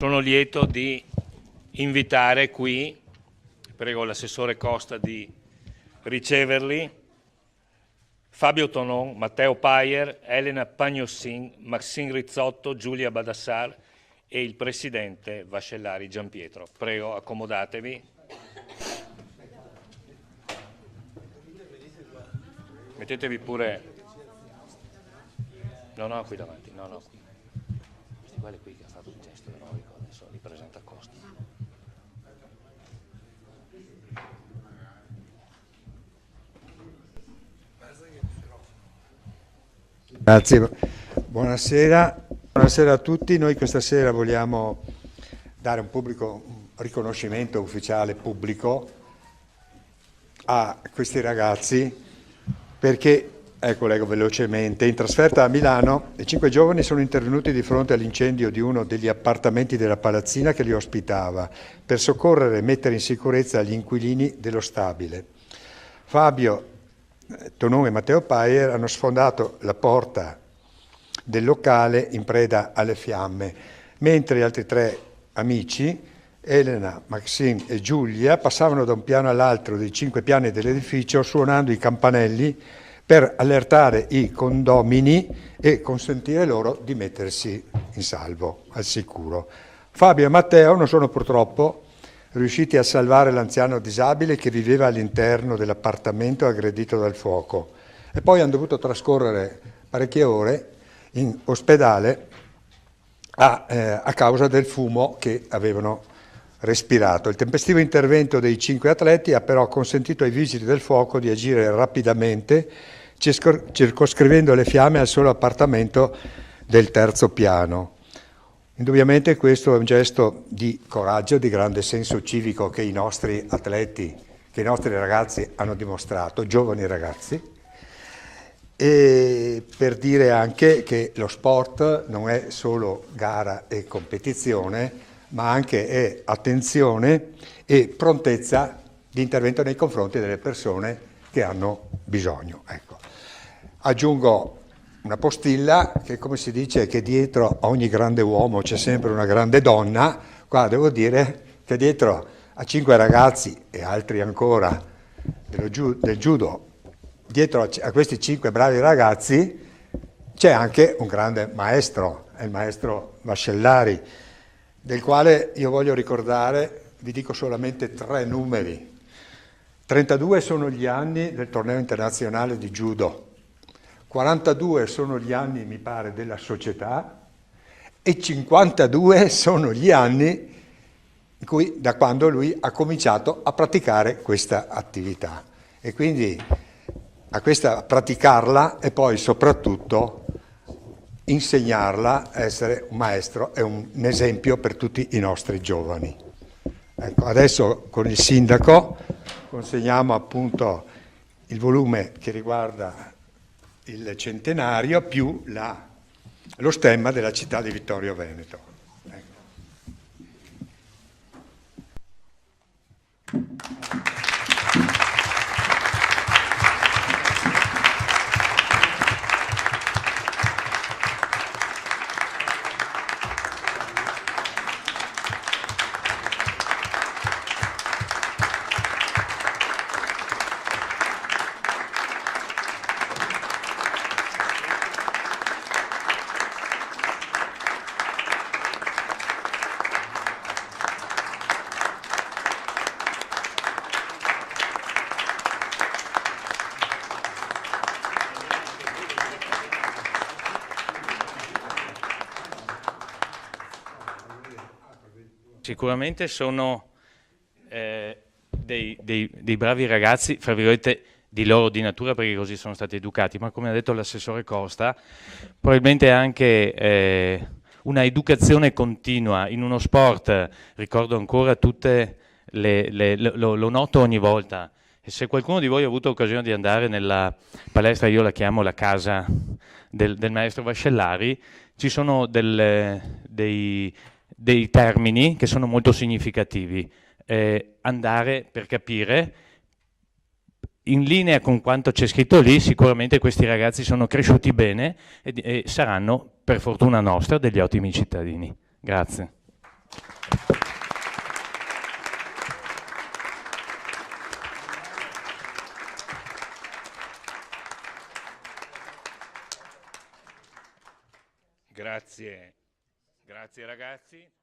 Sono lieto di invitare qui, prego l'assessore Costa di riceverli, Fabio Tonon, Matteo Paier, Elena Pagnossin, Maxine Rizzotto, Giulia Badassar e il presidente Vascellari Gianpietro. Prego, accomodatevi. Mettetevi pure... No, qui davanti, no, qui. Questi quelli qui che ha fatto il gesto eroico, adesso li presenta Costa. Grazie, buonasera a tutti. Noi questa sera vogliamo dare un riconoscimento ufficiale pubblico a questi ragazzi perché, leggo velocemente, in trasferta a Milano i 5 giovani sono intervenuti di fronte all'incendio di uno degli appartamenti della palazzina che li ospitava per soccorrere e mettere in sicurezza gli inquilini dello stabile. Fabio Tonon e Matteo Paier hanno sfondato la porta del locale in preda alle fiamme, mentre gli altri 3 amici, Elena, Maxine e Giulia, passavano da un piano all'altro dei 5 piani dell'edificio suonando i campanelli per allertare i condomini e consentire loro di mettersi in salvo, al sicuro. Fabio e Matteo non sono purtroppo riusciti a salvare l'anziano disabile che viveva all'interno dell'appartamento aggredito dal fuoco e poi hanno dovuto trascorrere parecchie ore in ospedale a causa del fumo che avevano respirato. Il tempestivo intervento dei 5 atleti ha però consentito ai vigili del fuoco di agire rapidamente, circoscrivendo le fiamme al solo appartamento del 3° piano. Indubbiamente questo è un gesto di coraggio, di grande senso civico che i nostri atleti, che i nostri ragazzi hanno dimostrato, giovani ragazzi, e per dire anche che lo sport non è solo gara e competizione, ma anche è attenzione e prontezza di intervento nei confronti delle persone che hanno bisogno. Ecco. Aggiungo una postilla che, come si dice, che dietro a ogni grande uomo c'è sempre una grande donna. Qua devo dire che dietro a 5 ragazzi e altri ancora del judo, dietro a questi 5 bravi ragazzi c'è anche un grande maestro, è il maestro Vascellari, del quale io voglio ricordare, vi dico solamente 3 numeri. 32 sono gli anni del torneo internazionale di judo, 42 sono gli anni, mi pare, della società e 52 sono gli anni da quando lui ha cominciato a praticare questa attività. E quindi a praticarla e poi soprattutto insegnarla, essere un maestro è un esempio per tutti i nostri giovani. Ecco, adesso con il sindaco consegniamo appunto il volume che riguarda il centenario più lo stemma della città di Vittorio Veneto. Ecco. Sicuramente sono dei bravi ragazzi, fra virgolette, di loro di natura, perché così sono stati educati, ma come ha detto l'assessore Costa, probabilmente anche una educazione continua in uno sport. Ricordo ancora tutte lo noto ogni volta, e se qualcuno di voi ha avuto occasione di andare nella palestra, io la chiamo la casa del maestro Vascellari, ci sono dei termini che sono molto significativi. Andare per capire, in linea con quanto c'è scritto lì, sicuramente questi ragazzi sono cresciuti bene e saranno, per fortuna nostra, degli ottimi cittadini. Grazie. Grazie, grazie ragazzi.